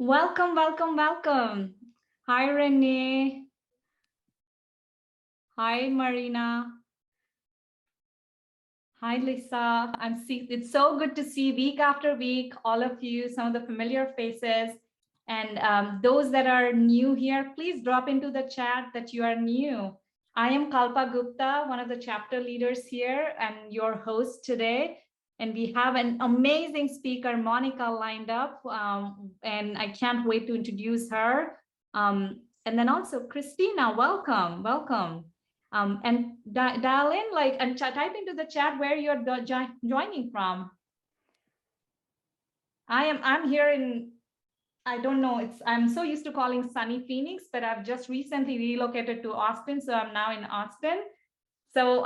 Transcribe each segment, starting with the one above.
Welcome, welcome, welcome. Hi, Renee. Hi, Marina. Hi, Lisa. It's so good to see week after week all of you, some of the familiar faces. And those that are new here, please drop into the chat that you are new. I am Kalpa Gupta, one of the chapter leaders here and your host today. And we have an amazing speaker, Monica, lined up. And I can't wait to introduce her. And then also, Christina, welcome, welcome. And dial in, like, and type into the chat where you're joining from. I'm here in, I don't know, I'm so used to calling sunny Phoenix, but I've just recently relocated to Austin, so I'm now in Austin. So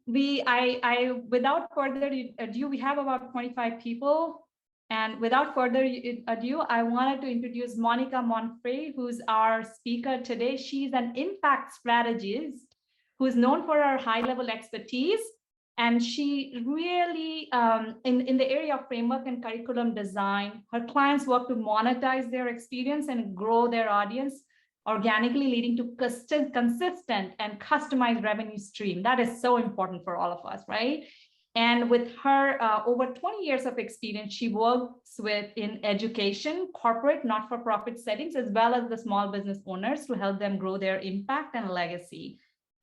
without further ado, we have about 25 people. And without further ado, I wanted to introduce Monica Monfrey, who's our speaker today. She's an impact strategist who's known for her high-level expertise. And she really, in the area of framework and curriculum design, her clients work to monetize their experience and grow their audience organically, leading to consistent and customized revenue stream. That is so important for all of us, right? And with her over 20 years of experience, she works in education, corporate, not-for-profit settings, as well as the small business owners to help them grow their impact and legacy.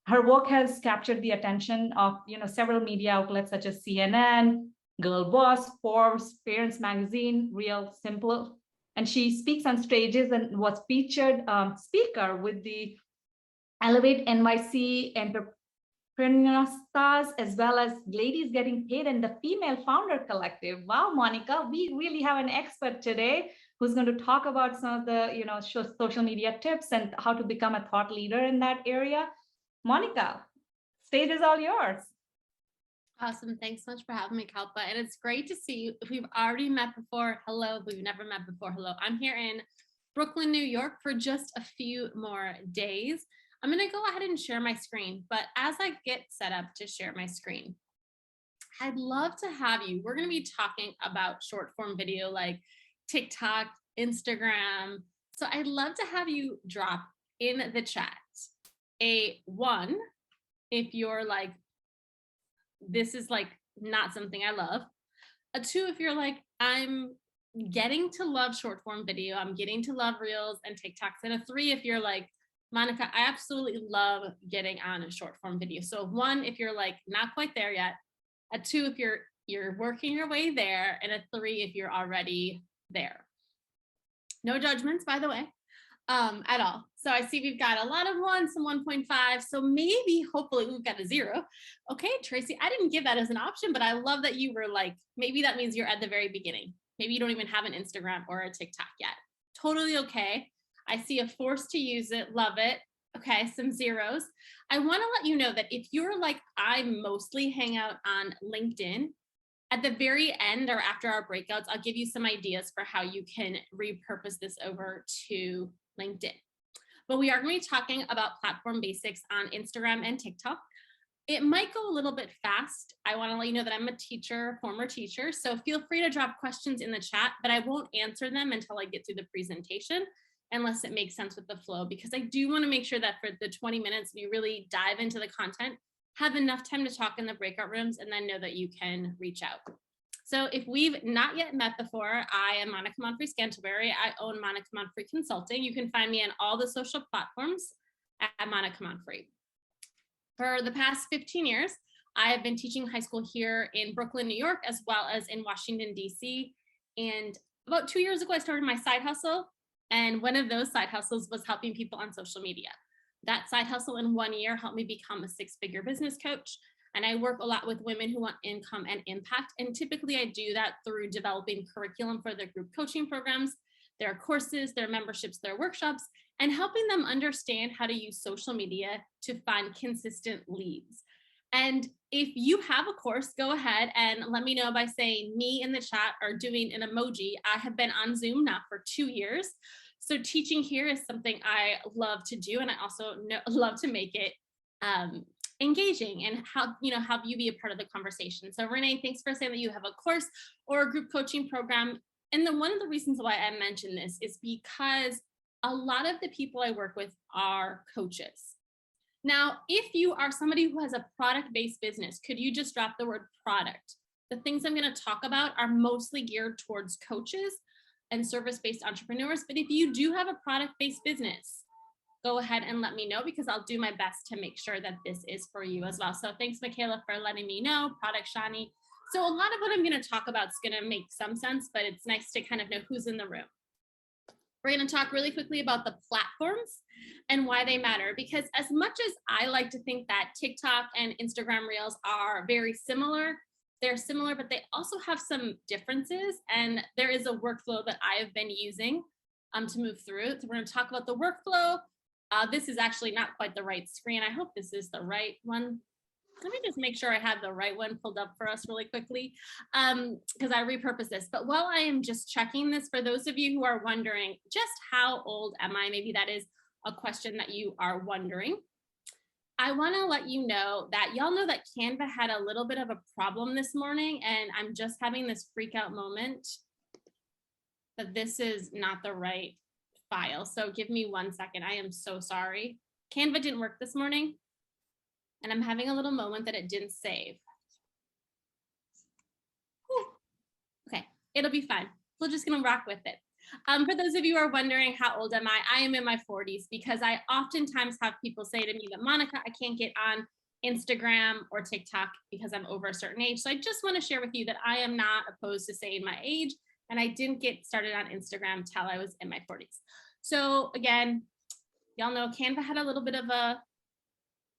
Her work has captured the attention of several media outlets such as CNN, Girl Boss, Forbes, Parents Magazine, Real Simple, and she speaks on stages and was featured speaker with the Ellevate NYC Entrepreneurs, as well as Ladies Getting Paid and the Female Founder Collective. Wow, Monica, we really have an expert today who's going to talk about some of the social media tips and how to become a thought leader in that area. Monica, stage is all yours. Awesome. Thanks so much for having me, Kalpa. And it's great to see you. If we've already met before, hello. If we've never met before, hello. I'm here in Brooklyn, New York for just a few more days. I'm going to go ahead and share my screen. But as I get set up to share my screen, I'd love to have you. We're going to be talking about short form video like TikTok, Instagram. So I'd love to have you drop in the chat a 1 if you're like, this is like not something I love. A 2 if you're like, I'm getting to love short form video, I'm getting to love reels and TikToks. And a 3 if you're like, Monica, I absolutely love getting on a short form video. So 1 if you're like not quite there yet, a 2 if you're working your way there, and a 3 if you're already there. No judgments, by the way, at all. So I see we've got a lot of 1s, some 1.5. So maybe, hopefully we've got a 0. Okay, Tracy, I didn't give that as an option, but I love that you were like, maybe that means you're at the very beginning. Maybe you don't even have an Instagram or a TikTok yet. Totally okay. I see a force to use it. Love it. Okay, some 0s. I want to let you know that if you're like, I mostly hang out on LinkedIn, at the very end or after our breakouts, I'll give you some ideas for how you can repurpose this over to LinkedIn. But we are going to be talking about platform basics on Instagram and TikTok. It might go a little bit fast. I want to let you know that I'm a teacher, former teacher, so feel free to drop questions in the chat, but I won't answer them until I get through the presentation, unless it makes sense with the flow, because I do want to make sure that for the 20 minutes, we really dive into the content, have enough time to talk in the breakout rooms, and then know that you can reach out. So if we've not yet met before, I am Monica Monfrey-Scantlebury. I own Monica Monfrey Consulting. You can find me on all the social platforms at Monica Monfrey. For the past 15 years, I have been teaching high school here in Brooklyn, New York, as well as in Washington, D.C. And about 2 years ago, I started my side hustle. And one of those side hustles was helping people on social media. That side hustle in 1 year helped me become a 6-figure business coach. And I work a lot with women who want income and impact. And typically I do that through developing curriculum for their group coaching programs, their courses, their memberships, their workshops, and helping them understand how to use social media to find consistent leads. And if you have a course, go ahead and let me know by saying me in the chat or doing an emoji. I have been on Zoom now for 2 years. So teaching here is something I love to do. And I also love to make it engaging and help you be a part of the conversation. So Renee, thanks for saying that you have a course or a group coaching program. And then one of the reasons why I mention this is because a lot of the people I work with are coaches. Now, if you are somebody who has a product-based business, could you just drop the word product? The things I'm going to talk about are mostly geared towards coaches and service-based entrepreneurs. But if you do have a product-based business, go ahead and let me know, because I'll do my best to make sure that this is for you as well. So thanks, Michaela, for letting me know. Product Shani. So a lot of what I'm going to talk about is going to make some sense, but it's nice to kind of know who's in the room. We're going to talk really quickly about the platforms and why they matter, because as much as I like to think that TikTok and Instagram Reels are very similar, they're similar, but they also have some differences. And there is a workflow that I have been using to move through. So we're going to talk about the workflow. This is actually not quite the right screen. I hope this is the right one. Let me just make sure I have the right one pulled up for us really quickly, because I repurposed this. But while I am just checking this, for those of you who are wondering, just how old am I? Maybe that is a question that you are wondering. I want to let you know that y'all know that Canva had a little bit of a problem this morning, and I'm just having this freak out moment that this is not the right file. So give me 1 second. I am so sorry. Canva didn't work this morning, and I'm having a little moment that it didn't save. Whew. Okay, it'll be fine. We're just gonna rock with it. For those of you who are wondering how old am I am in my 40s, because I oftentimes have people say to me that, Monica, I can't get on Instagram or TikTok because I'm over a certain age. So I just want to share with you that I am not opposed to saying my age, and I didn't get started on Instagram till I was in my 40s. So again, y'all know Canva had a little bit of a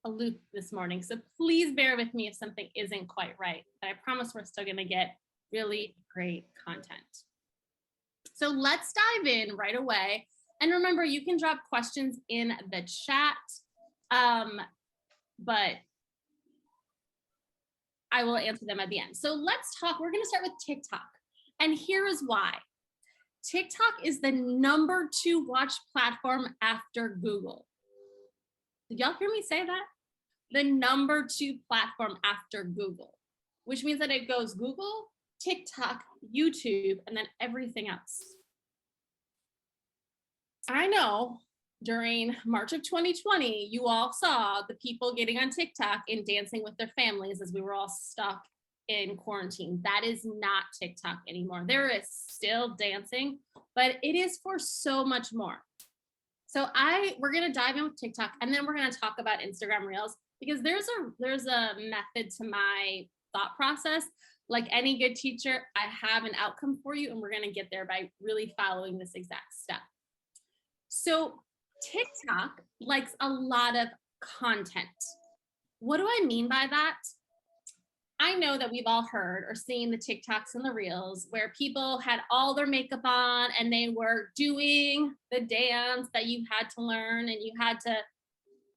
loop this morning. So please bear with me if something isn't quite right, but I promise we're still gonna get really great content. So let's dive in right away. And remember, you can drop questions in the chat, but I will answer them at the end. So let's talk, we're gonna start with TikTok. And here is why. TikTok is the #2 watch platform after Google. Did y'all hear me say that? The #2 platform after Google, which means that it goes Google, TikTok, YouTube, and then everything else. I know during March of 2020, you all saw the people getting on TikTok and dancing with their families as we were all stuck in quarantine. That is not TikTok anymore. There is still dancing, but it is for so much more. So we're gonna dive in with TikTok, and then we're gonna talk about Instagram Reels, because there's a method to my thought process. Like any good teacher, I have an outcome for you, and we're gonna get there by really following this exact step. So TikTok likes a lot of content. What do I mean by that? I know that we've all heard or seen the TikToks and the Reels where people had all their makeup on and they were doing the dance that you had to learn, and you had to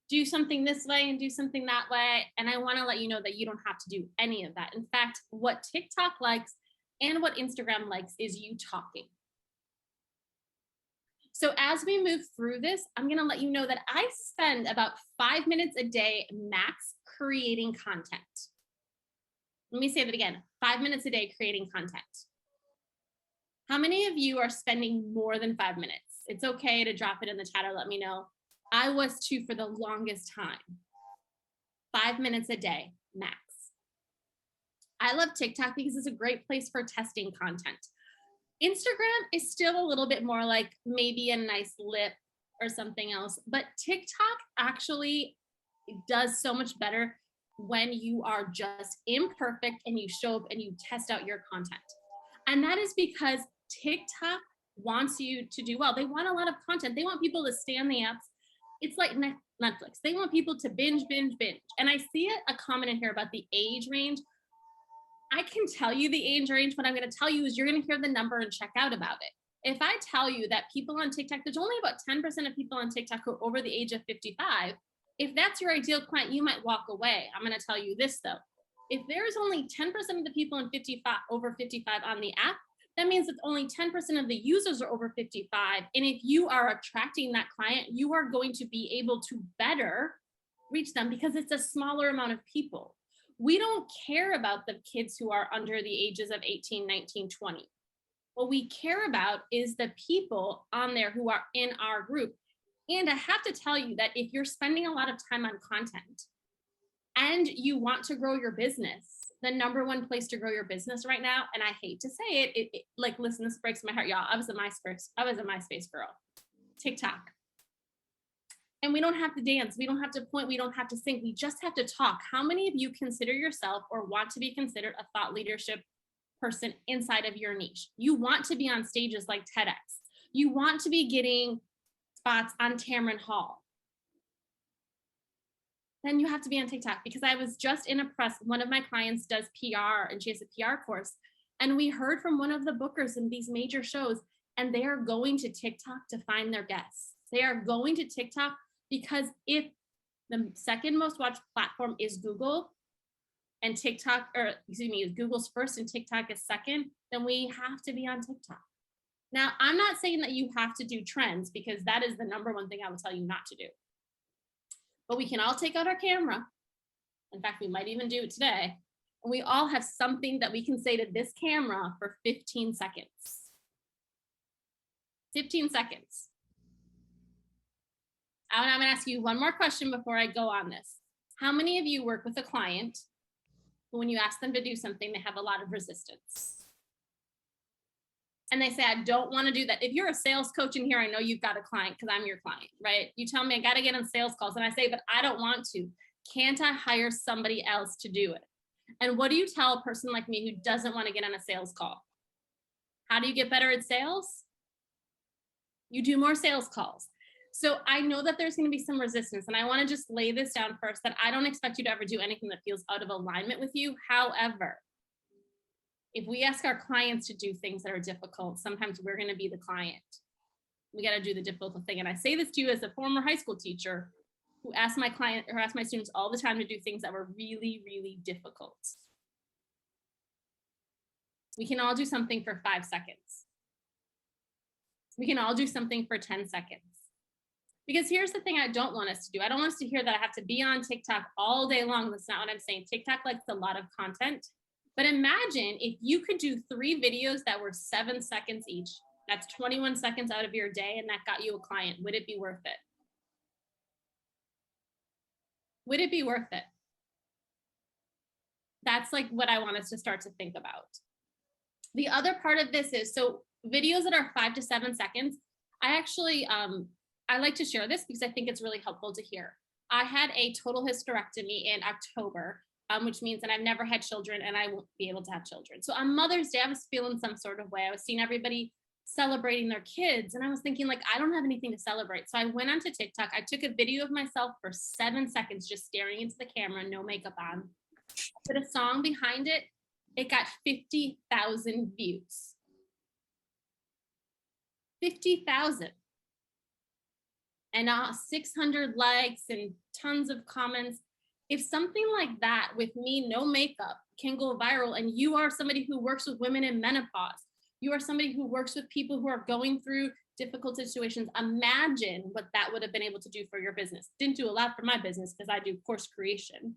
do something this way and do something that way. And I want to let you know that you don't have to do any of that. In fact, what TikTok likes and what Instagram likes is you talking. So as we move through this, I'm going to let you know that I spend about 5 minutes a day max creating content. Let me say that again, 5 minutes a day creating content. How many of you are spending more than 5 minutes? It's okay to drop it in the chat or let me know. I was too for the longest time. 5 minutes a day, max. I love TikTok because it's a great place for testing content. Instagram is still a little bit more like maybe a nice lip or something else, but TikTok actually does so much better when you are just imperfect and you show up and you test out your content. And that is because TikTok wants you to do well. They want a lot of content. They want people to stay on the apps. It's like Netflix. They want people to binge. And I see a comment in here about the age range. I can tell you the age range. What I'm going to tell you is you're going to hear the number and check out about it. If I tell you that people on TikTok, there's only about 10% of people on TikTok who are over the age of 55. If that's your ideal client, you might walk away. I'm going to tell you this though. If there's only 10% of the people over 55 on the app, that means that only 10% of the users are over 55. And if you are attracting that client, you are going to be able to better reach them because it's a smaller amount of people. We don't care about the kids who are under the ages of 18, 19, 20. What we care about is the people on there who are in our group. And I have to tell you that if you're spending a lot of time on content and you want to grow your business, the number one place to grow your business right now, and I hate to say it, like, listen, this breaks my heart, y'all. I was a MySpace girl. TikTok. And we don't have to dance. We don't have to point. We don't have to sing. We just have to talk. How many of you consider yourself or want to be considered a thought leadership person inside of your niche? You want to be on stages like TEDx. You want to be getting spots on Tamron Hall. Then you have to be on TikTok, because I was just in a press. One of my clients does PR and she has a PR course. And we heard from one of the bookers in these major shows, and they are going to TikTok to find their guests. They are going to TikTok because if the second most watched platform is Google and TikTok, or excuse me, is Google's first and TikTok is second, then we have to be on TikTok. Now, I'm not saying that you have to do trends, because that is the number one thing I would tell you not to do. But we can all take out our camera. In fact, we might even do it today. And we all have something that we can say to this camera for 15 seconds. 15 seconds. And I'm going to ask you one more question before I go on this. How many of you work with a client who, when you ask them to do something, they have a lot of resistance? And they say, I don't want to do that. If you're a sales coach in here, I know you've got a client, because I'm your client, right? You tell me I got to get on sales calls, and I say, but I don't want to. Can't I hire somebody else to do it? And what do you tell a person like me who doesn't want to get on a sales call? How do you get better at sales? You do more sales calls. So I know that there's going to be some resistance, and I want to just lay this down first, that I don't expect you to ever do anything that feels out of alignment with you. However, if we ask our clients to do things that are difficult, sometimes we're going to be the client. We got to do the difficult thing. And I say this to you as a former high school teacher who asked my client, or asked my students all the time to do things that were really, really difficult. We can all do something for 5 seconds. We can all do something for 10 seconds. Because here's the thing I don't want us to do. I don't want us to hear that I have to be on TikTok all day long. That's not what I'm saying. TikTok likes a lot of content. But imagine if you could do 3 videos that were 7 seconds each. That's 21 seconds out of your day, and that got you a client. Would it be worth it? Would it be worth it? That's like what I want us to start to think about. The other part of this is, so videos that are 5 to 7 seconds, I actually, I like to share this because I think it's really helpful to hear. I had a total hysterectomy in October, which means that I've never had children and I won't be able to have children. So on Mother's Day, I was feeling some sort of way. I was seeing everybody celebrating their kids, and I was thinking, like, I don't have anything to celebrate. So I went onto TikTok. I took a video of myself for 7 seconds, just staring into the camera, no makeup on. Put a song behind it. It got 50,000 views. 50,000. And 600 likes and tons of comments. If something like that with me, no makeup, can go viral, and you are somebody who works with women in menopause, you are somebody who works with people who are going through difficult situations, imagine what that would have been able to do for your business. Didn't do a lot for my business because I do course creation.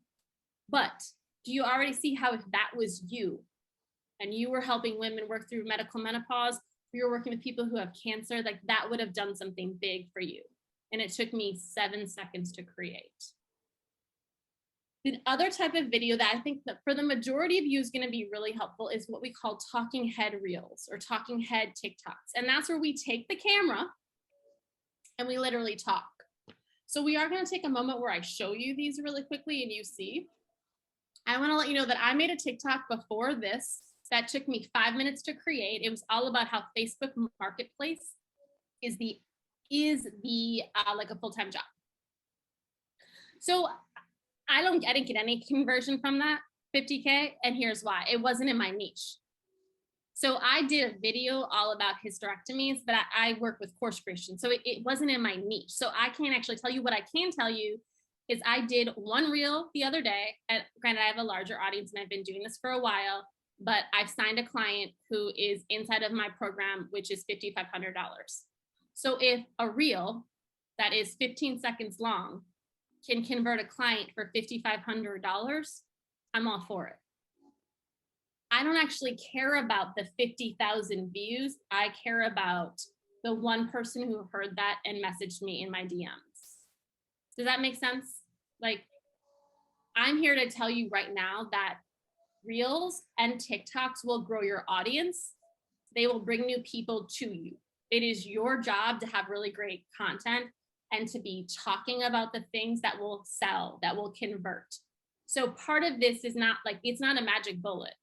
But do you already see how, if that was you and you were helping women work through medical menopause, you're working with people who have cancer, like that would have done something big for you. And it took me 7 seconds to create. The other type of video that I think that for the majority of you is going to be really helpful is what we call talking head reels or talking head TikToks. And that's where we take the camera and we literally talk. So we are going to take a moment where I show you these really quickly and you see. I want to let you know that I made a TikTok before this that took me 5 minutes to create. It was all about how Facebook Marketplace is like a full-time job. So I didn't get any conversion from that 50K, and here's why. It wasn't in my niche. So I did a video all about hysterectomies, but I work with course creation, so it wasn't in my niche. So I can't actually tell you. What I can tell you is I did one reel the other day, and granted I have a larger audience and I've been doing this for a while, but I've signed a client who is inside of my program, which is $5,500. So if a reel that is 15 seconds long can convert a client for $5,500, I'm all for it. I don't actually care about the 50,000 views. I care about the one person who heard that and messaged me in my DMs. Does that make sense? Like, I'm here to tell you right now that Reels and TikToks will grow your audience. They will bring new people to you. It is your job to have really great content and to be talking about the things that will sell, that will convert. So part of this is not like, it's not a magic bullet.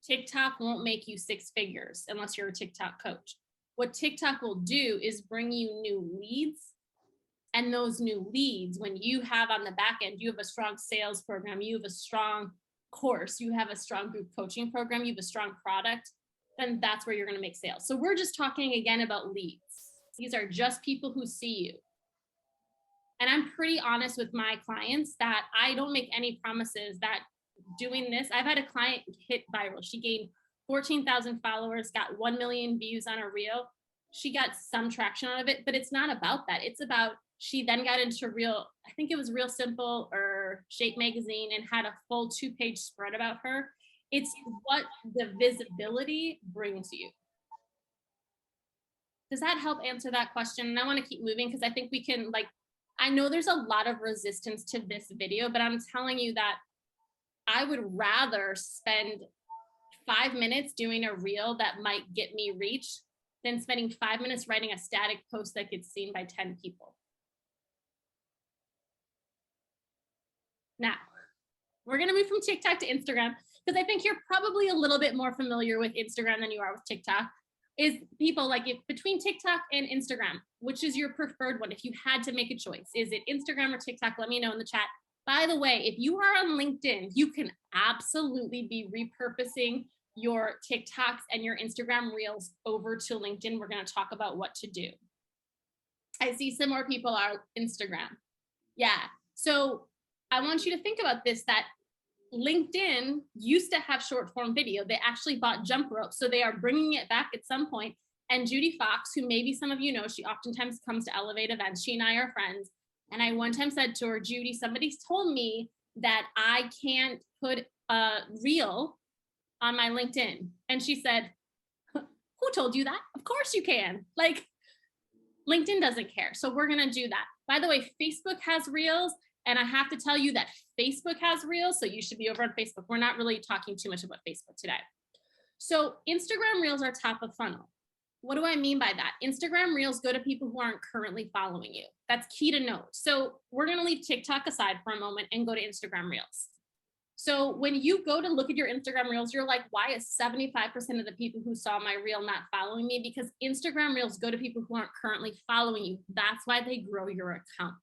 TikTok won't make you 6 figures unless you're a TikTok coach. What TikTok will do is bring you new leads. And those new leads, when you have on the back end, you have a strong sales program, you have a strong course, you have a strong group coaching program, you have a strong product, then that's where you're going to make sales. So we're just talking again about leads. These are just people who see you. And I'm pretty honest with my clients that I don't make any promises that doing this, I've had a client hit viral. She gained 14,000 followers, got 1 million views on a reel. She got some traction out of it, but it's not about that. It's about, she then got into Real, I think it was Real Simple or Shape Magazine, and had a full 2-page spread about her. It's what the visibility brings you. Does that help answer that question? And I want to keep moving because I think we can, like, I know there's a lot of resistance to this video, but I'm telling you that I would rather spend 5 minutes doing a reel that might get me reach than spending 5 minutes writing a static post that gets seen by 10 people. Now, we're going to move from TikTok to Instagram because I think you're probably a little bit more familiar with Instagram than you are with TikTok. Is people like, if between TikTok and Instagram, which is your preferred one? If you had to make a choice, is it Instagram or TikTok? Let me know in the chat. By the way, if you are on LinkedIn, you can absolutely be repurposing your TikToks and your Instagram reels over to LinkedIn. We're going to talk about what to do. I see some more people are Instagram. Yeah. So I want you to think about this, that LinkedIn used to have short form video. They actually bought jump rope. So they are bringing it back at some point. And Judy Fox, who maybe some of you know, she oftentimes comes to Ellevate events. She and I are friends. And I one time said to her, Judy, somebody's told me that I can't put a reel on my LinkedIn. And she said, who told you that? Of course you can. Like, LinkedIn doesn't care. So we're going to do that. By the way, Facebook has reels. And I have to tell you that Facebook has reels. So you should be over on Facebook. We're not really talking too much about Facebook today. So Instagram reels are top of funnel. What do I mean by that? Instagram reels go to people who aren't currently following you. That's key to note. So we're going to leave TikTok aside for a moment and go to Instagram reels. So when you go to look at your Instagram reels, you're like, why is 75% of the people who saw my reel not following me? Because Instagram reels go to people who aren't currently following you. That's why they grow your account.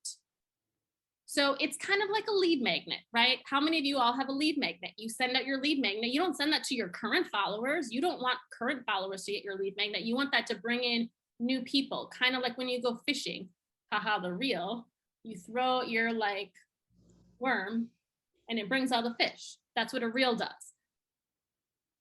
So it's kind of like a lead magnet, right? How many of you all have a lead magnet? You send out your lead magnet. You don't send that to your current followers. You don't want current followers to get your lead magnet. You want that to bring in new people, kind of like when you go fishing. Haha, the reel. You throw your like worm and it brings all the fish. That's what a reel does.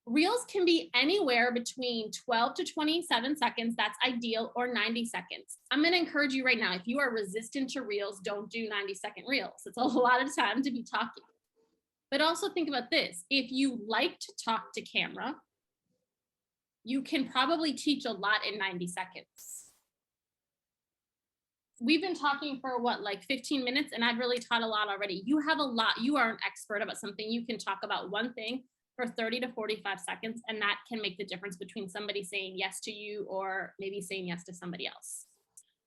Reels can be anywhere between 12 to 27 seconds. That's ideal, or 90 seconds. I'm going to encourage you right now, if you are resistant to reels, don't do 90-second reels. It's a lot of time to be talking. But also think about this. If you like to talk to camera, you can probably teach a lot in 90 seconds. We've been talking for what, like 15 minutes, and I've really taught a lot already. You have a lot. You are an expert about something. You can talk about one thing for 30 to 45 seconds, and that can make the difference between somebody saying yes to you or maybe saying yes to somebody else.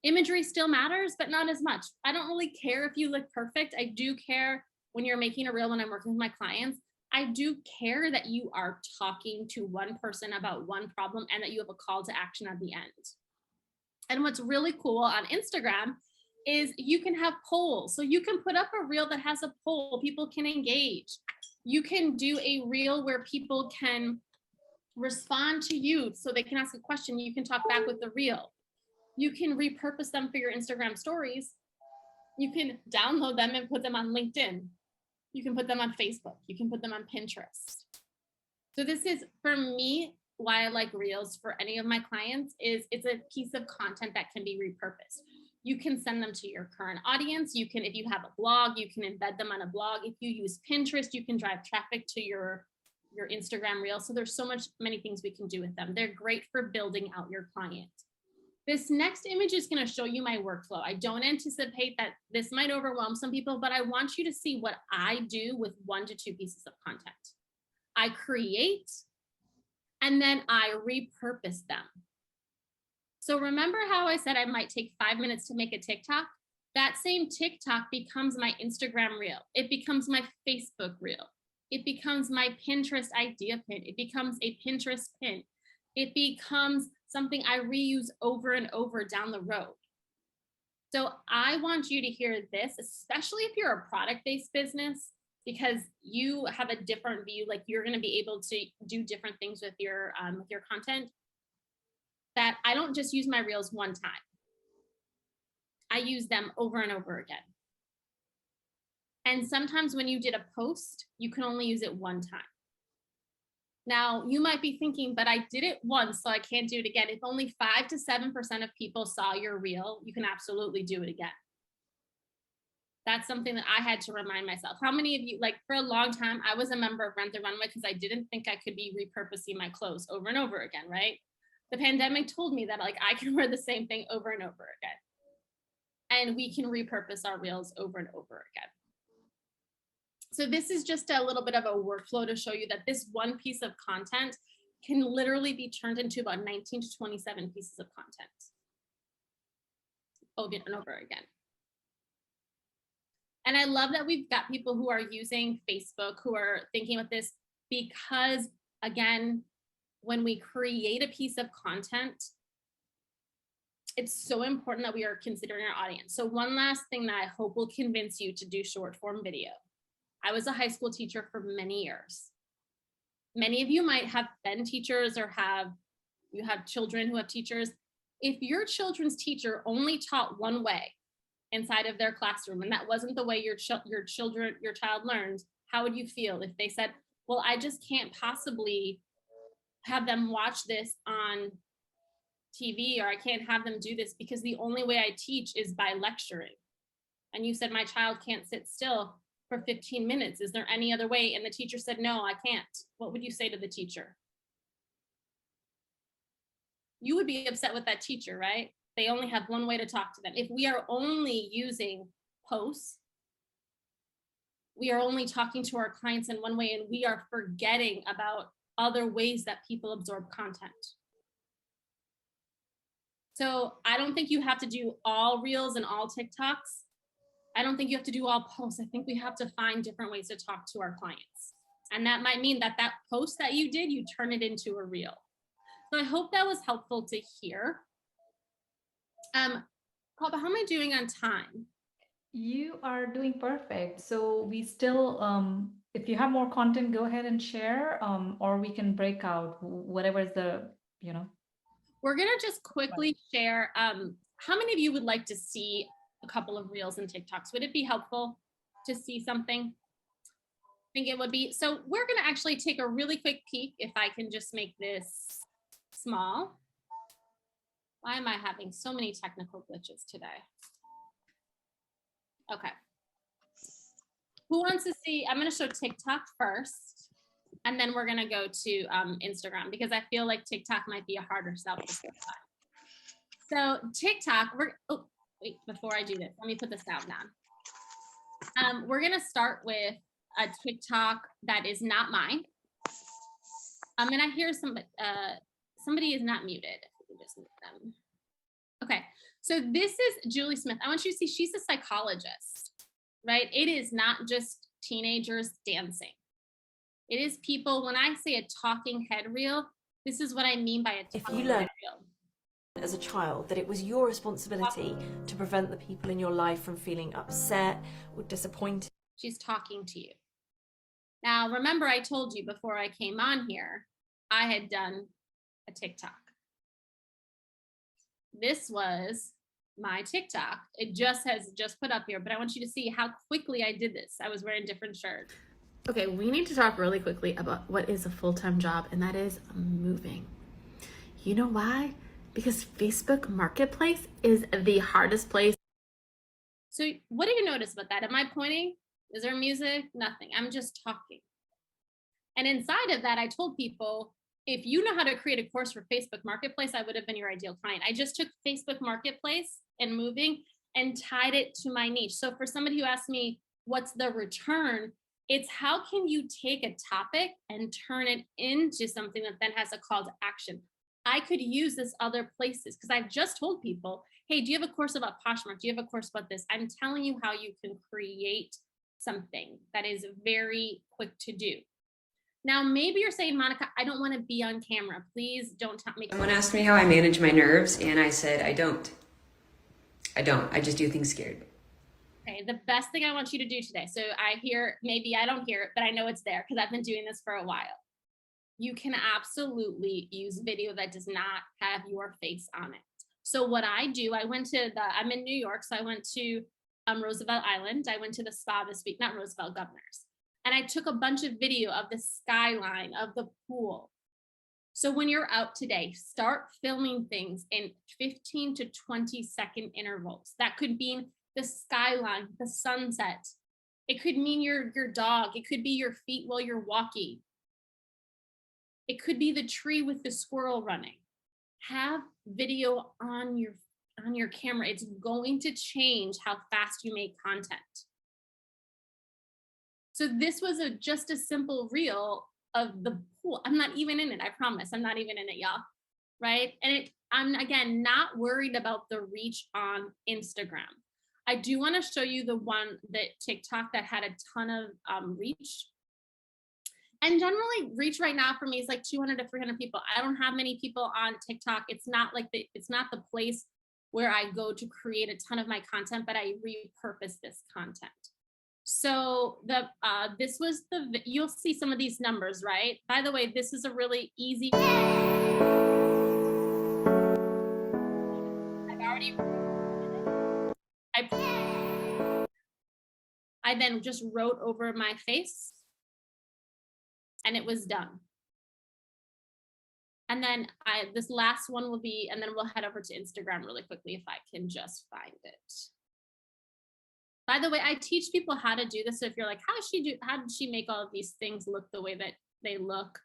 Imagery still matters, but not as much. I don't really care if you look perfect. I do care when you're making a reel, when I'm working with my clients, I do care that you are talking to one person about one problem and that you have a call to action at the end. And what's really cool on Instagram is you can have polls. So you can put up a reel that has a poll. People can engage. You can do a reel where people can respond to you so they can ask a question. You can talk back with the reel. You can repurpose them for your Instagram stories. You can download them and put them on LinkedIn. You can put them on Facebook. You can put them on Pinterest. So this is, for me, why I like reels for any of my clients is it's a piece of content that can be repurposed. You can send them to your current audience. You can, if you have a blog, you can embed them on a blog. If you use Pinterest, you can drive traffic to your your Instagram reel. So there's many things we can do with them. They're great for building out your client. This next image is going to show you my workflow. I don't anticipate that this might overwhelm some people, but I want you to see what I do with 1 to 2 pieces of content. I create, and then I repurpose them. So remember how I said I might take 5 minutes to make a TikTok? That same TikTok becomes my Instagram reel. It becomes my Facebook reel. It becomes my Pinterest idea pin. It becomes a Pinterest pin. It becomes something I reuse over and over down the road. So I want you to hear this, especially if you're a product-based business, because you have a different view, like you're going to be able to do different things with your content, that I don't just use my reels one time. I use them over and over again. And sometimes when you did a post, you can only use it one time. Now, you might be thinking, but I did it once, so I can't do it again. If only 5 to 7% of people saw your reel, you can absolutely do it again. That's something that I had to remind myself. How many of you, like for a long time, I was a member of Rent the Runway because I didn't think I could be repurposing my clothes over and over again, right? The pandemic told me that like I can wear the same thing over and over again. And we can repurpose our reels over and over again. So this is just a little bit of a workflow to show you that this one piece of content can literally be turned into about 19 to 27 pieces of content over and over again. And I love that we've got people who are using Facebook, who are thinking about this, because again, when we create a piece of content, it's so important that we are considering our audience. So one last thing that I hope will convince you to do short form video. I was a high school teacher for many years. Many of you might have been teachers or you have children who have teachers. If your children's teacher only taught one way inside of their classroom, and that wasn't the way your child learned, how would you feel if they said, well, I just can't possibly have them watch this on TV, or I can't have them do this because the only way I teach is by lecturing. And you said, my child can't sit still for 15 minutes. Is there any other way? And the teacher said, no, I can't. What would you say to the teacher? You would be upset with that teacher, right? They only have one way to talk to them. If we are only using posts, we are only talking to our clients in one way, and we are forgetting about other ways that people absorb content. So I don't think you have to do all reels and all TikToks. I don't think you have to do all posts. I think we have to find different ways to talk to our clients. And that might mean that post that you did, you turn it into a reel. So I hope that was helpful to hear. Kalpa, how am I doing on time? You are doing perfect. So we still, if you have more content, go ahead and share, or we can break out, whatever is the, We're gonna just quickly share, how many of you would like to see a couple of reels and TikToks? Would it be helpful to see something? I think it would be. So we're gonna actually take a really quick peek, if I can just make this small. Why am I having so many technical glitches today? Okay. Who wants to see? I'm going to show TikTok first, and then we're going to go to Instagram, because I feel like TikTok might be a harder sell. So TikTok, oh, wait, before I do this, let me put the sound down. We're going to start with a TikTok that is not mine. And I hear somebody is not muted. Just mute them. Okay, so this is Julie Smith. I want you to see, she's a psychologist, right? It is not just teenagers dancing. It is people. When I say a talking head reel, this is what I mean by a talking head reel. As a child, that it was your responsibility to prevent the people in your life from feeling upset or disappointed. She's talking to you. Now, remember, I told you before I came on here, I had done a TikTok. This was my TikTok. It has just put up here, but I want you to see how quickly I did this. I was wearing different shirts. Okay, we need to talk really quickly about what is a full-time job, and that is moving. You know why? Because Facebook Marketplace is the hardest place. So what do you notice about that? Am I pointing? Is there music? Nothing. I'm just talking. And inside of that, I told people, if you know how to create a course for Facebook Marketplace, I would have been your ideal client. I just took Facebook Marketplace and moving and tied it to my niche. So for somebody who asked me, what's the return? It's how can you take a topic and turn it into something that then has a call to action? I could use this other places because I've just told people, hey, do you have a course about Poshmark? Do you have a course about this? I'm telling you how you can create something that is very quick to do. Now, maybe you're saying, Monica, I don't want to be on camera. Please don't make. Someone asked me how I manage my nerves, and I said, I don't. I just do things scared. Okay, the best thing I want you to do today. So I hear, maybe I don't hear it, but I know it's there because I've been doing this for a while. You can absolutely use video that does not have your face on it. So what I do, I'm in New York, so I went to Roosevelt Island. I went to the spa this week, not Roosevelt, Governors. And I took a bunch of video of the skyline, of the pool. So when you're out today, start filming things in 15 to 20 second intervals. That could mean the skyline, the sunset. It could mean your dog. It could be your feet while you're walking. It could be the tree with the squirrel running. Have video on your camera. It's going to change how fast you make content. So this was just a simple reel of the pool. I'm not even in it, I promise. I'm not even in it, y'all, right? And I'm, again, not worried about the reach on Instagram. I do want to show you the one that TikTok that had a ton of reach. And generally reach right now for me is like 200 to 300 people. I don't have many people on TikTok. It's not the place where I go to create a ton of my content, but I repurpose this content. So this was you'll see some of these numbers, right? By the way, this is a really easy. I then just wrote over my face and it was done. And then this last one will be, and then we'll head over to Instagram really quickly if I can just find it. By the way, I teach people how to do this. So if you're like, how did she make all of these things look the way that they look?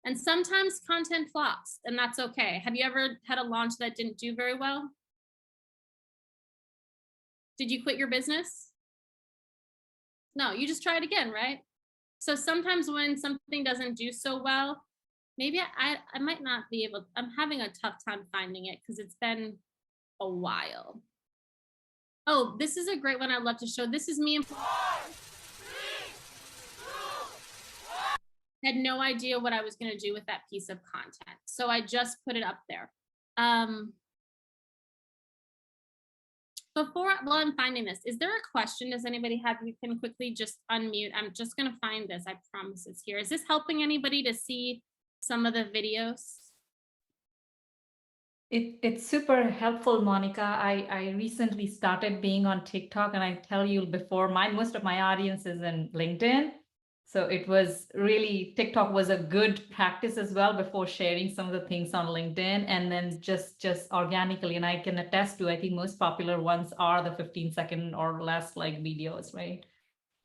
And sometimes content flops, and that's okay. Have you ever had a launch that didn't do very well? Did you quit your business? No, you just try it again, right? So sometimes when something doesn't do so well, maybe I might not be able, I'm having a tough time finding it because it's been a while. Oh, this is a great one I'd love to show. This is me. Had no idea what I was going to do with that piece of content. So I just put it up there. While I'm finding this, is there a question? Does anybody have? You can quickly just unmute. I'm just going to find this. I promise it's here. Is this helping anybody to see some of the videos? It's super helpful, Monica. I recently started being on TikTok, and I tell you before, most of my audience is in LinkedIn. So it was really, TikTok was a good practice as well before sharing some of the things on LinkedIn, and then just organically. And I can attest to, I think most popular ones are the 15-second or less like videos, right?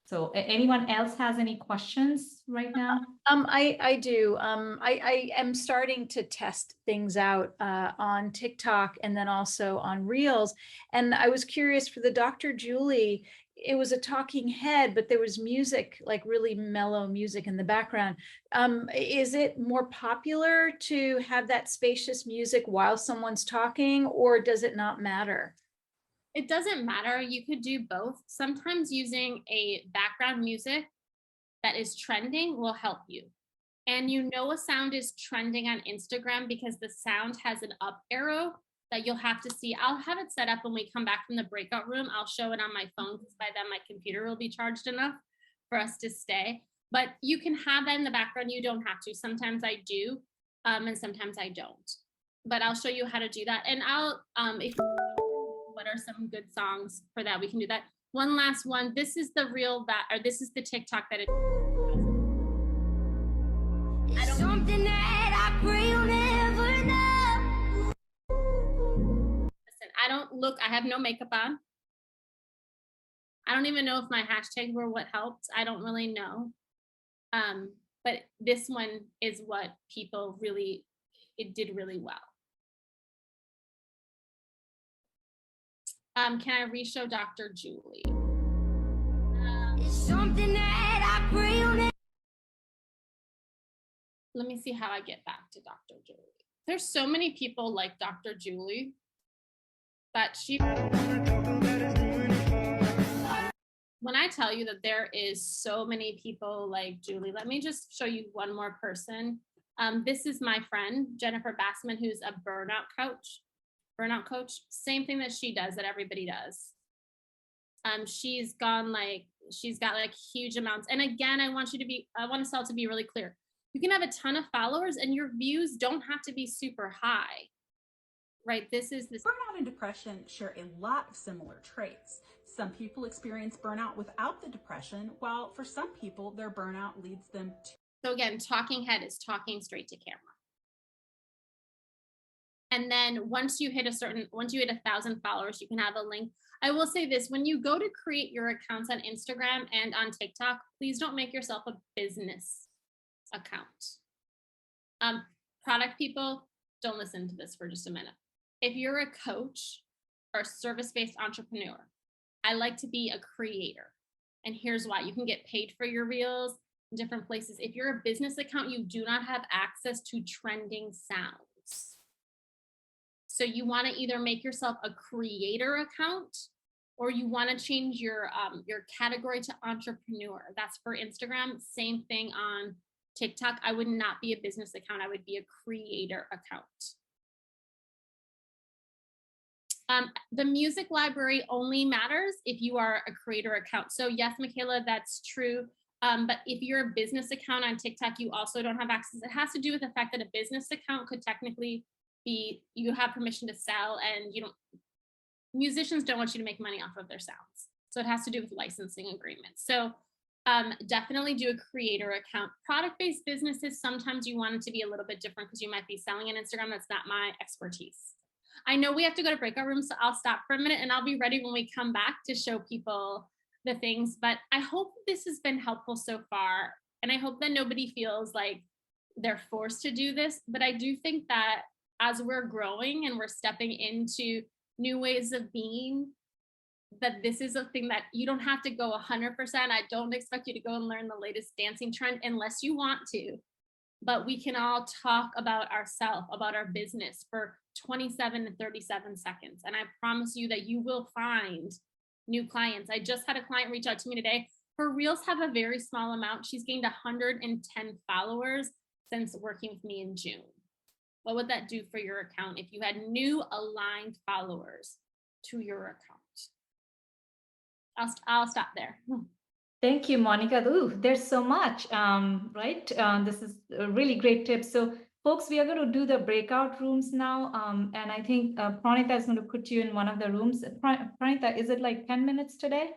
So anyone else has any questions right now? I do. I am starting to test things out on TikTok and then also on Reels. And I was curious for the Dr. Julie, it was a talking head, but there was music, like really mellow music in the background. Is it more popular to have that spacious music while someone's talking, or does it not matter? It doesn't matter. You could do both. Sometimes using a background music that is trending will help you. And you know a sound is trending on Instagram because the sound has an up arrow that you'll have to see. I'll have it set up when we come back from the breakout room. I'll show it on my phone because by then my computer will be charged enough for us to stay. But you can have that in the background. You don't have to. Sometimes I do, and sometimes I don't. But I'll show you how to do that. And I'll, what are some good songs for that? We can do that. One last one. This is the reel this is the TikTok that something that I pray you'll never know. Listen, I have no makeup on. I don't even know if my hashtags were what helped. I don't really know. but this one is what people really, it did really well. Can I re-show Dr. Julie? It's something that I pray on. Let me see how I get back to Dr. Julie. There's so many people like Dr. Julie that she, when I tell you that there is so many people like Julie, let me just show you one more person. This is my friend, Jennifer Bassman, who's a burnout coach. Same thing that she does that everybody does. She's got like huge amounts. And again, I want us all to be really clear. You can have a ton of followers and your views don't have to be super high, right? Burnout and depression share a lot of similar traits. Some people experience burnout without the depression, while for some people, their burnout leads them to. So again, talking head is talking straight to camera. And then once you hit 1,000 followers, you can have a link. I will say this, when you go to create your accounts on Instagram and on TikTok, please don't make yourself a business account. Product people, don't listen to this for just a minute. If you're a coach or a service-based entrepreneur, I like to be a creator. And here's why. You can get paid for your reels in different places. If you're a business account, you do not have access to trending sounds. So you want to either make yourself a creator account, or you want to change your category to entrepreneur. That's for Instagram. Same thing on TikTok. I would not be a business account. I would be a creator account. The music library only matters if you are a creator account. So yes, Michaela, that's true. But if you're a business account on TikTok, you also don't have access. It has to do with the fact that a business account could technically be, you have permission to sell, and musicians don't want you to make money off of their sounds. So it has to do with licensing agreements. So definitely do a creator account. Product-based businesses, sometimes you want it to be a little bit different because you might be selling on Instagram. That's not my expertise. I know we have to go to breakout rooms, so I'll stop for a minute and I'll be ready when we come back to show people the things. But I hope this has been helpful so far. And I hope that nobody feels like they're forced to do this. But I do think that as we're growing and we're stepping into new ways of being, that this is a thing that you don't have to go 100%. I don't expect you to go and learn the latest dancing trend unless you want to. But we can all talk about ourselves, about our business for 27 to 37 seconds. And I promise you that you will find new clients. I just had a client reach out to me today. Her reels have a very small amount. She's gained 110 followers since working with me in June. What would that do for your account if you had new aligned followers to your account? I'll stop there. Thank you, Monica. Ooh, there's so much, right? This is a really great tip. So folks, we are going to do the breakout rooms now. And I think Pranita is going to put you in one of the rooms. Pranita, is it like 10 minutes today?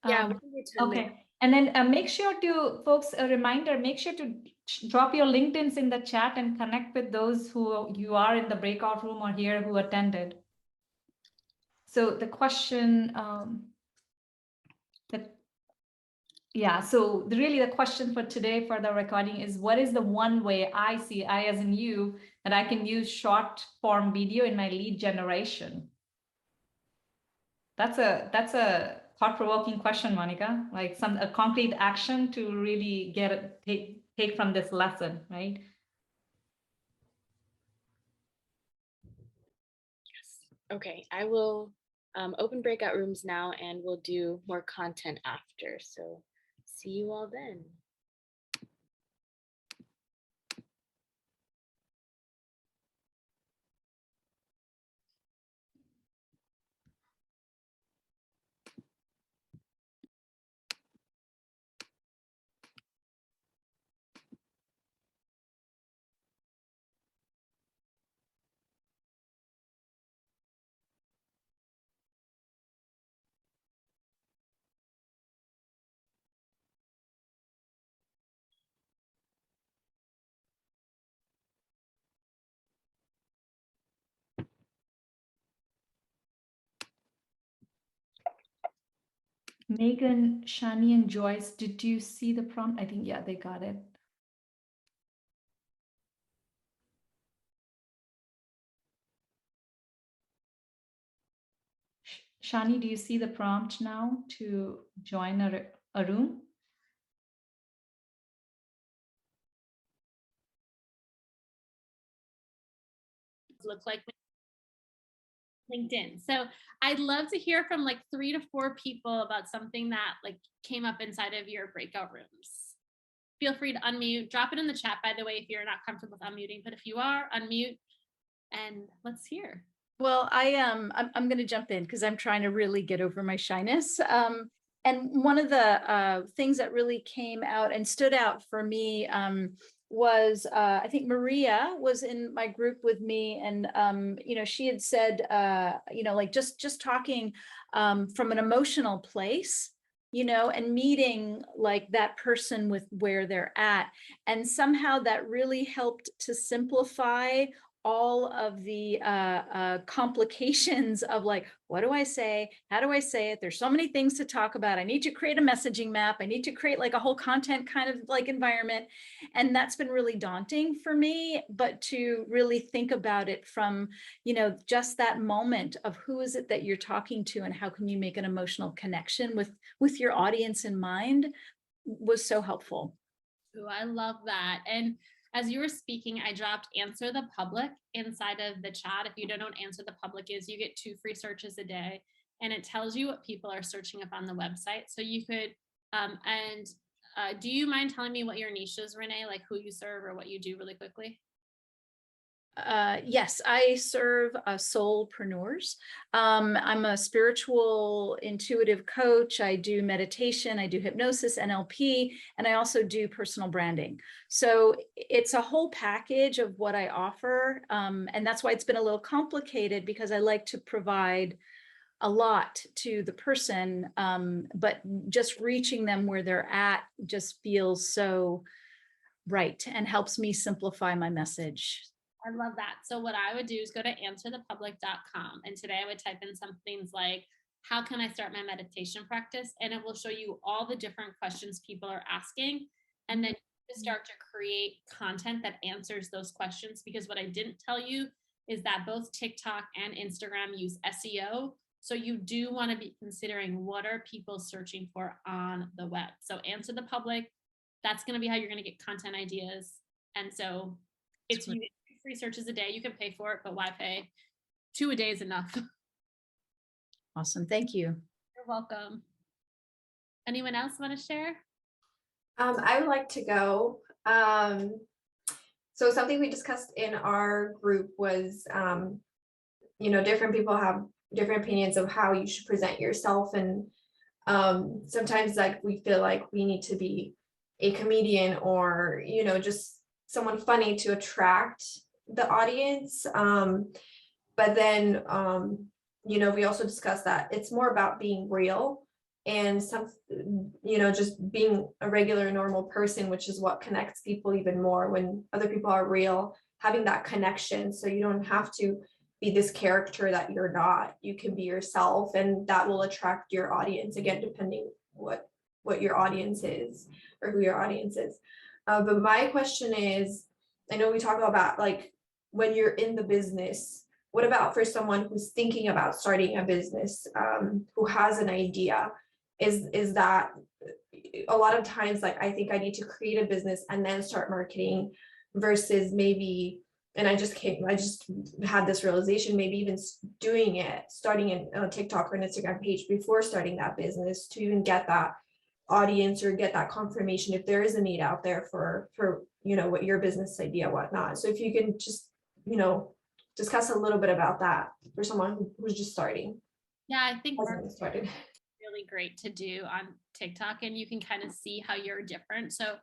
Yeah, we can do 10 okay. minutes. And then make sure to, folks, a reminder, make sure to drop your LinkedIns in the chat and connect with those who you are in the breakout room or here who attended. So the question, so really the question for today for the recording is, what is the one way I as in you, that I can use short form video in my lead generation? That's a thought-provoking question, Monica, like a concrete action to really take from this lesson, right? Yes. Okay, I will open breakout rooms now and we'll do more content after. So see you all then. Megan, Shani, and Joyce, did you see the prompt? I think, yeah, they got it. Shani, do you see the prompt now to join a room? Look like LinkedIn. So I'd love to hear from like 3 to 4 people about something that like came up inside of your breakout rooms. Feel free to unmute, drop it in the chat, by the way, if you're not comfortable with unmuting, but if you are, unmute and let's hear. Well, I'm going to jump in because I'm trying to really get over my shyness. And one of the things that really came out and stood out for me was I think Maria was in my group with me, and she had said like just talking from an emotional place, and meeting like that person with where they're at, and somehow that really helped to simplify all of the complications of like, what do I say? How do I say it? There's so many things to talk about. I need to create a messaging map. I need to create like a whole content kind of like environment. And that's been really daunting for me, but to really think about it from, just that moment of who is it that you're talking to and how can you make an emotional connection with your audience in mind was so helpful. Oh, I love that. And as you were speaking, I dropped answer the public inside of the chat. If you don't know what answer the public is, you get 2 free searches a day, and it tells you what people are searching up on the website. So you could, do you mind telling me what your niche is, Renee, like who you serve or what you do really quickly? Yes, I serve solopreneurs. I'm a spiritual intuitive coach. I do meditation, I do hypnosis, NLP, and I also do personal branding. So it's a whole package of what I offer. And that's why it's been a little complicated, because I like to provide a lot to the person, but just reaching them where they're at just feels so right and helps me simplify my message. I love that. So what I would do is go to answerthepublic.com. And today I would type in some things like, how can I start my meditation practice? And it will show you all the different questions people are asking. And then you start to create content that answers those questions. Because what I didn't tell you is that both TikTok and Instagram use SEO. So you do want to be considering what are people searching for on the web. So answer the public. That's going to be how you're going to get content ideas. And so it's you get 2 free searches a day. You can pay for it, but why pay? 2 a day is enough. Awesome. Thank you. You're welcome. Anyone else want to share? I would like to go. So something we discussed in our group was, different people have different opinions of how you should present yourself. And sometimes like we feel like we need to be a comedian or, just someone funny to attract the audience. But then, we also discussed that it's more about being real and just being a regular, normal person, which is what connects people even more when other people are real, having that connection. So you don't have to be this character that you're not. You can be yourself, and that will attract your audience, again, depending what your audience is or who your audience is. But my question is, I know we talk about like when you're in the business, what about for someone who's thinking about starting a business, who has an idea? Is that a lot of times like I think I need to create a business and then start marketing versus maybe, and I just had this realization, maybe even starting a TikTok or an Instagram page before starting that business to even get that audience or get that confirmation if there is a need out there for what your business idea, whatnot. So if you can just discuss a little bit about that for someone who's just starting. Yeah, I think started. Really great to do on TikTok, and you can kind of see how you're different. So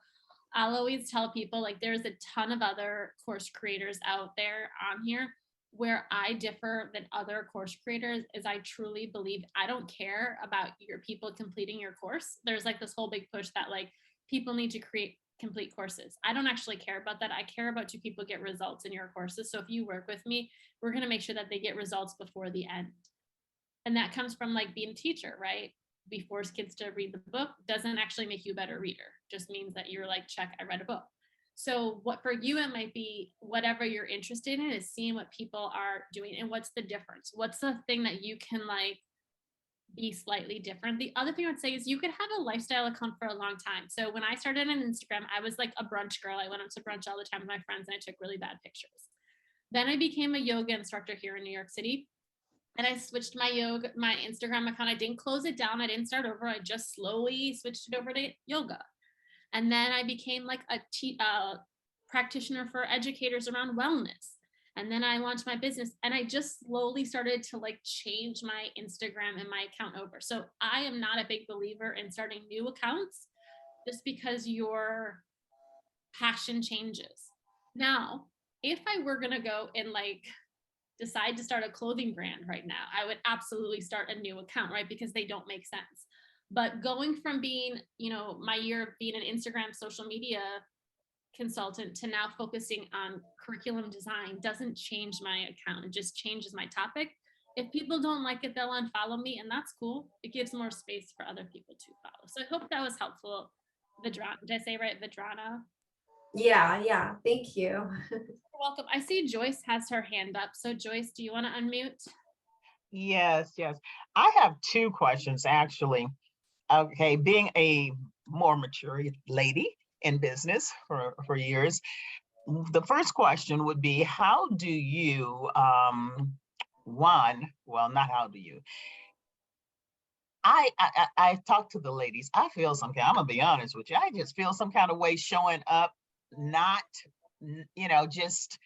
I'll always tell people like there's a ton of other course creators out there on here. Where I differ than other course creators is I truly believe I don't care about your people completing your course. There's like this whole big push that like people need to complete courses. I don't actually care about that. I care about do people get results in your courses. So if you work with me, we're going to make sure that they get results before the end. And that comes from like being a teacher, right? We force kids to read the book doesn't actually make you a better reader. Just means that you're like, check, I read a book. So what for you, it might be whatever you're interested in is seeing what people are doing and what's the difference. What's the thing that you can like be slightly different. The other thing I would say is you could have a lifestyle account for a long time. So when I started on Instagram, I was like a brunch girl. I went out to brunch all the time with my friends and I took really bad pictures. Then I became a yoga instructor here in New York City. And I switched my Instagram account. I didn't close it down. I didn't start over. I just slowly switched it over to yoga. And then I became like a practitioner for educators around wellness. And then I launched my business and I just slowly started to like change my Instagram and my account over. So I am not a big believer in starting new accounts just because your passion changes. Now, if I were going to go and like decide to start a clothing brand right now, I would absolutely start a new account, right? Because they don't make sense. But going from being, my year of being an Instagram social media consultant to now focusing on curriculum design doesn't change my account. It just changes my topic. If people don't like it, they'll unfollow me, and that's cool. It gives more space for other people to follow. So I hope that was helpful. Vidrana, did I say right? Vidrana? Yeah, thank you. You're welcome. I see Joyce has her hand up. So Joyce, do you want to unmute? Yes. I have two questions actually. Okay, being a more mature lady in business for years, the first question would be, how do you, not how do you, I talk to the ladies, I feel some kind, I'm gonna be honest with you, I just feel some kind of way showing up, not, just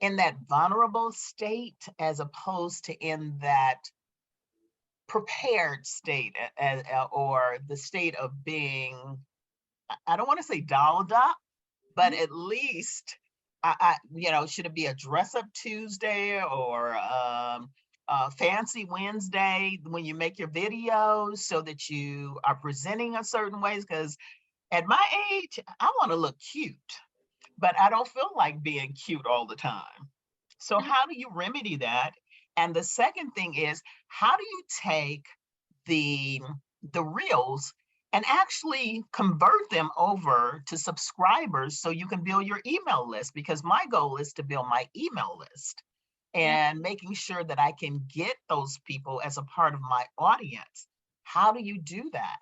in that vulnerable state as opposed to in that prepared state or the state of being, I don't want to say dolled up, but at least should it be a dress up Tuesday or fancy Wednesday when you make your videos so that you are presenting a certain ways? Because at my age, I want to look cute, but I don't feel like being cute all the time. So how do you remedy that? And the second thing is, how do you take the reels and actually convert them over to subscribers so you can build your email list? Because my goal is to build my email list and making sure that I can get those people as a part of my audience. How do you do that?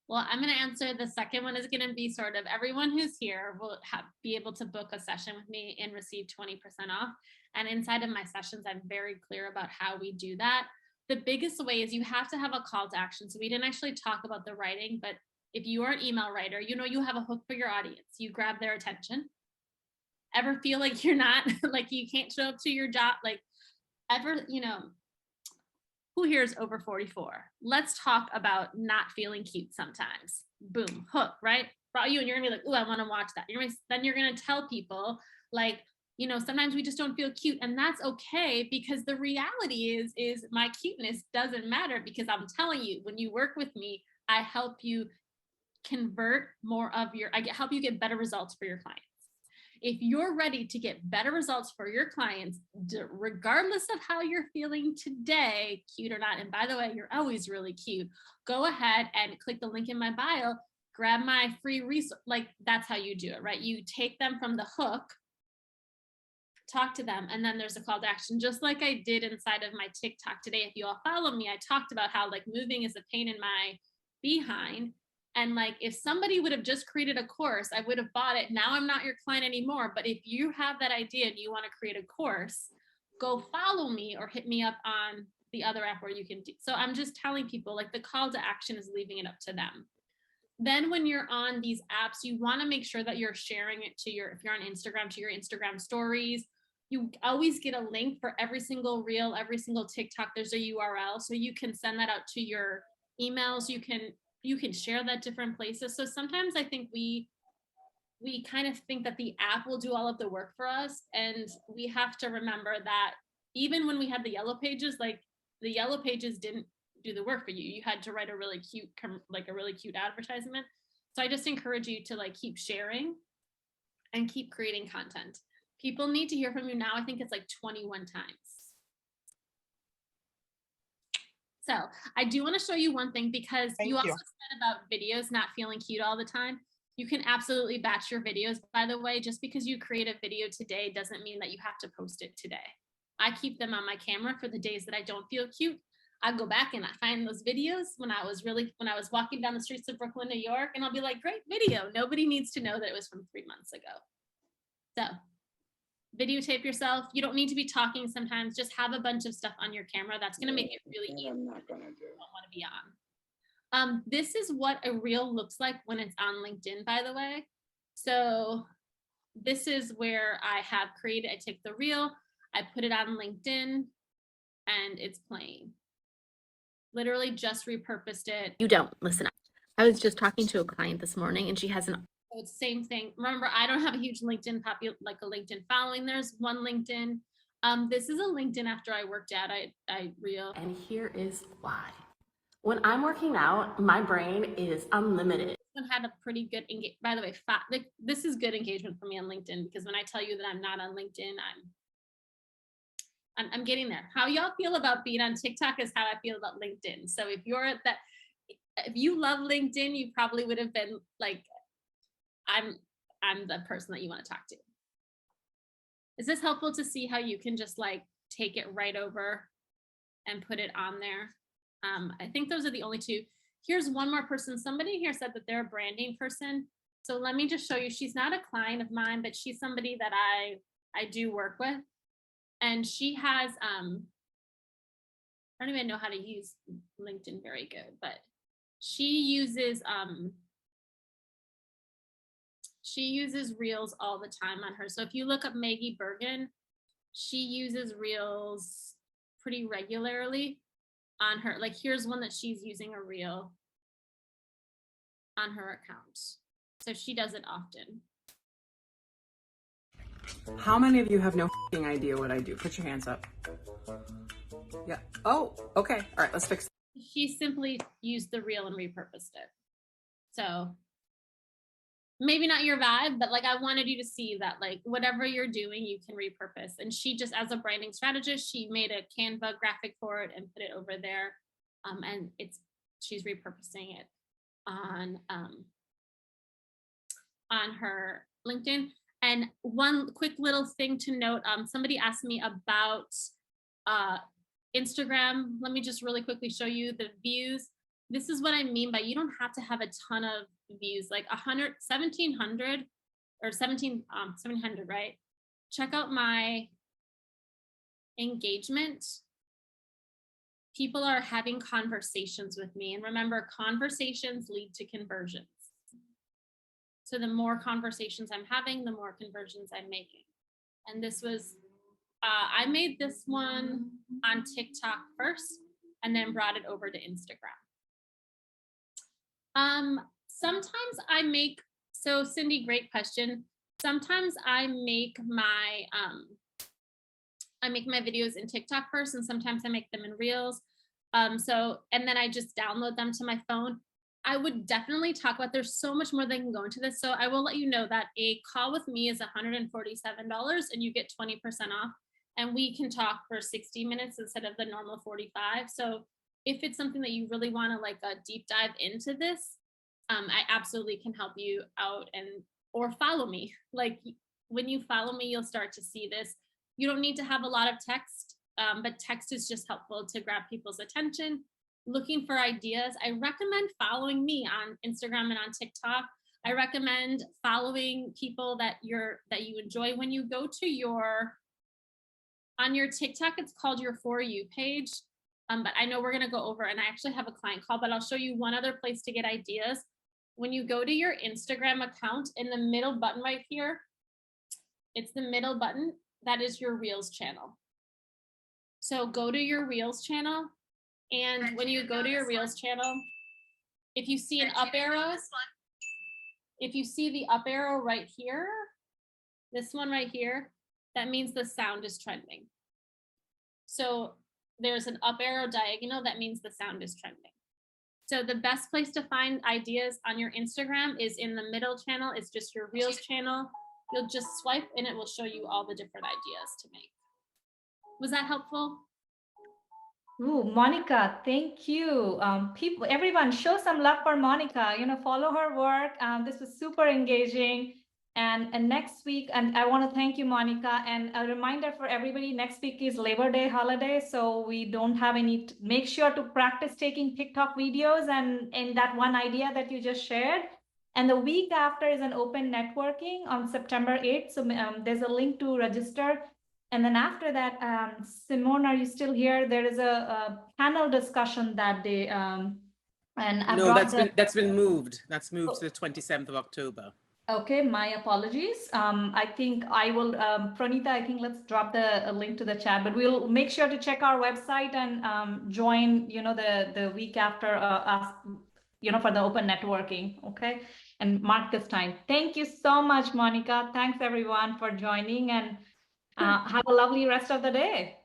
Well, I'm going to answer the second one is going to be sort of everyone who's here will be able to book a session with me and receive 20% off. And inside of my sessions, I'm very clear about how we do that. The biggest way is you have to have a call to action. So we didn't actually talk about the writing, but if you are an email writer, you have a hook for your audience. You grab their attention. Ever feel like you're not, like you can't show up to your job? Like ever, who here is over 44? Let's talk about not feeling cute sometimes. Boom, hook, right? Brought you and you're gonna be like, oh, I wanna watch that. Then you're gonna tell people like, sometimes we just don't feel cute, and that's okay, because the reality is my cuteness doesn't matter, because I'm telling you, when you work with me, I help you convert more of help you get better results for your clients. If you're ready to get better results for your clients, regardless of how you're feeling today, cute or not, and by the way, you're always really cute, go ahead and click the link in my bio, grab my free resource. Like that's how you do it, right? You take them from the hook, talk to them, and then there's a call to action, just like I did inside of my TikTok today. If you all follow me, I talked about how like moving is a pain in my behind. And like, if somebody would have just created a course, I would have bought it. Now I'm not your client anymore. But if you have that idea and you want to create a course, go follow me or hit me up on the other app where you can do. So I'm just telling people, like, the call to action is leaving it up to them. Then when you're on these apps, you want to make sure that you're sharing it to if you're on Instagram, to your Instagram stories. You always get a link for every single reel, every single TikTok. There's a URL. So you can send that out to your emails. You can share that different places. So sometimes I think we kind of think that the app will do all of the work for us. And we have to remember that even when we had the yellow pages, like the yellow pages didn't do the work for you. You had to write a really cute advertisement. So I just encourage you to like keep sharing and keep creating content. People need to hear from you now. I think it's like 21 times. So I do want to show you one thing, because you also said about videos not feeling cute all the time. You can absolutely batch your videos, by the way. Just because you create a video today doesn't mean that you have to post it today. I keep them on my camera for the days that I don't feel cute. I go back and I find those videos when I was walking down the streets of Brooklyn, New York, and I'll be like, great video. Nobody needs to know that it was from 3 months ago. So videotape yourself. You don't need to be talking sometimes. Just have a bunch of stuff on your camera. That's going to make it really easy. I'm not going to do. You don't want to be on. This is what a reel looks like when it's on LinkedIn, by the way. So this is where I have created, I take the reel, I put it on LinkedIn, and it's playing. Literally just repurposed it. You don't listen. I was just talking to a client this morning, and she has an. So it's the same thing. Remember, I don't have a huge LinkedIn like a LinkedIn following. There's one LinkedIn. This is a LinkedIn after I worked out. I reel. And here is why. When I'm working out, my brain is unlimited. This one had a pretty good engagement. By the way, this is good engagement for me on LinkedIn, because when I tell you that I'm not on LinkedIn, I'm getting there. How y'all feel about being on TikTok is how I feel about LinkedIn. So if you love LinkedIn, you probably would have been like, I'm the person that you want to talk to. Is this helpful to see how you can just like take it right over and put it on there? I think those are the only two. Here's one more person. Somebody here said that they're a branding person. So let me just show you. She's not a client of mine, but she's somebody that I do work with. And she has, I don't even know how to use LinkedIn very good, but she uses Reels all the time on her. So if you look up Maggie Bergen, she uses Reels pretty regularly on her. Like here's one that she's using a Reel on her account. So she does it often. How many of you have no idea what I do? Put your hands up. Yeah. Oh, okay. All right, let's fix it. She simply used the Reel and repurposed it. So maybe not your vibe, but like I wanted you to see that like whatever you're doing, you can repurpose. And she just, as a branding strategist, she made a Canva graphic for it and put it over there. And she's repurposing it on her LinkedIn. And one quick little thing to note, somebody asked me about Instagram. Let me just really quickly show you the views. This is what I mean by you don't have to have a ton of views, like 1,700 or 1,700, right? Check out my engagement. People are having conversations with me. And remember, conversations lead to conversions. So the more conversations I'm having, the more conversions I'm making. And this was, I made this one on TikTok first and then brought it over to Instagram. Sometimes I make, so Cindy, great question. Sometimes I make my videos in TikTok first, and sometimes I make them in Reels. And then I just download them to my phone. I would definitely talk about, there's so much more that can go into this. So I will let you know that a call with me is $147 and you get 20% off, and we can talk for 60 minutes instead of the normal 45. So if it's something that you really want to like a deep dive into this, I absolutely can help you out or follow me. Like when you follow me, you'll start to see this. You don't need to have a lot of text, but text is just helpful to grab people's attention. Looking for ideas, I recommend following me on Instagram and on TikTok. I recommend following people that you enjoy. When you go to on your TikTok, it's called your For You page. But I know we're gonna go over, and I actually have a client call, but I'll show you one other place to get ideas. When you go to your Instagram account, in the middle button right here, it's the middle button, that is your Reels channel. So go to your Reels channel. And when you go to your Reels channel, if you see an up arrow, if you see the up arrow right here, this one right here, that means the sound is trending. So there's an up arrow diagonal, that means the sound is trending. So the best place to find ideas on your Instagram is in the middle channel. It's just your Reels channel. You'll just swipe and it will show you all the different ideas to make. Was that helpful? Ooh, Monica, thank you. Everyone, show some love for Monica. Follow her work. This was super engaging. And next week, and I want to thank you, Monica, and a reminder for everybody, next week is Labor Day holiday, so we don't have any, make sure to practice taking TikTok videos and that one idea that you just shared. And the week after is an open networking on September 8th. So there's a link to register. And then after that, Simone, are you still here? There is a panel discussion that day. And I No, brought that's been moved. That's moved to the 27th of October. Okay, my apologies. I think I will, Pranita, I think let's drop the link to the chat, but we'll make sure to check our website and join, the week after us, for the open networking, okay? And mark this time. Thank you so much, Monica. Thanks everyone for joining, and have a lovely rest of the day.